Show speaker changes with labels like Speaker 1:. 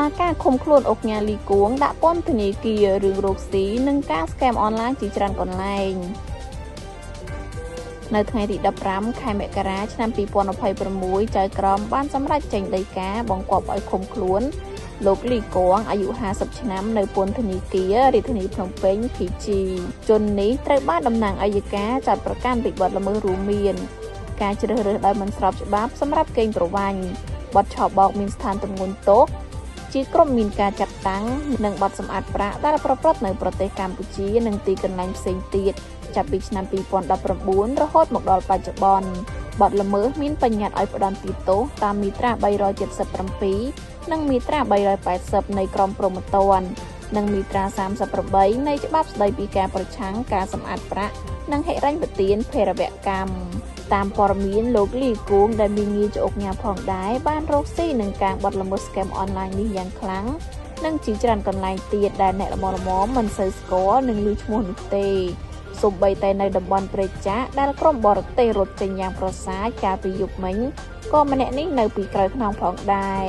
Speaker 1: បាការឃុំខ្លួនអុកញ៉ាលីគួងដាក់ពន្ធនាគាររឿងរកស៊ីនិងការស្កេមអនឡាញជាច្រើនកន្លែងនៅថ្ងៃទី15ខែមករាឆ្នាំ2026ចៅក្រមបានសម្រេចចេញដីកាបង្គាប់ឲ្យឃុំខ្លួនលោកលីគួងអាយុ50ឆ្នាំនៅពន្ធនាគាររាជធានីភ្នំពេញ PG ជននេះត្រូវបានតំណាងអัยការចាត់ប្រកាន់ពីបទល្មើសរួមមានការជ្រើសរើសដោយមិនស្របច្បាប់សម្រាប់កេងប្រវ័ញ្ចបទឆបោកមានស្ថានទម្ងន់ទោសជាក្រុមមានការចាត់តាំងនិងបទសម្អាតប្រាក់ដែលប្រព្រឹត្តនៅប្រទេសកម្ពុជានិងទីកន្លែងផ្សេងទៀតចាប់ពីឆ្នាំ2019រហូតមកដល់បច្ចុប្បន្នបទល្មើសមានបញ្ញត្តិឲ្យផ្តន្ទាទោសតាមមាត្រា377និងមាត្រា380នៃក្រមព្រហ្មទណ្ឌនិងមាត្រា38នៃច្បាប់ស្តីពីការប្រឆាំងការសម្អាតប្រាក់និងហិរញ្ញប្បទានភេរវកម្មតាមព័ត៌មានលោកលីគួងដែលមានងារជាអុកញ៉ាផងដែរបានរកស៊ីនឹងការបទល្មើស scam អនឡាញនេះយ៉ាងខ្លាំងនិងជាច្រើនកន្លែងទៀតដែលអ្នកល្មមមិនសូវស្គាល់និងឮឈ្មោះនោះទេសូម្បីតែនៅតំបន់ព្រែកចាកដែលក្រុមបរទេសរត់ចេញយ៉ាងប្រសាចកាលពីយប់មិញក៏ម្នាក់នេះនៅពីក្រោយខ្នងផងដែរ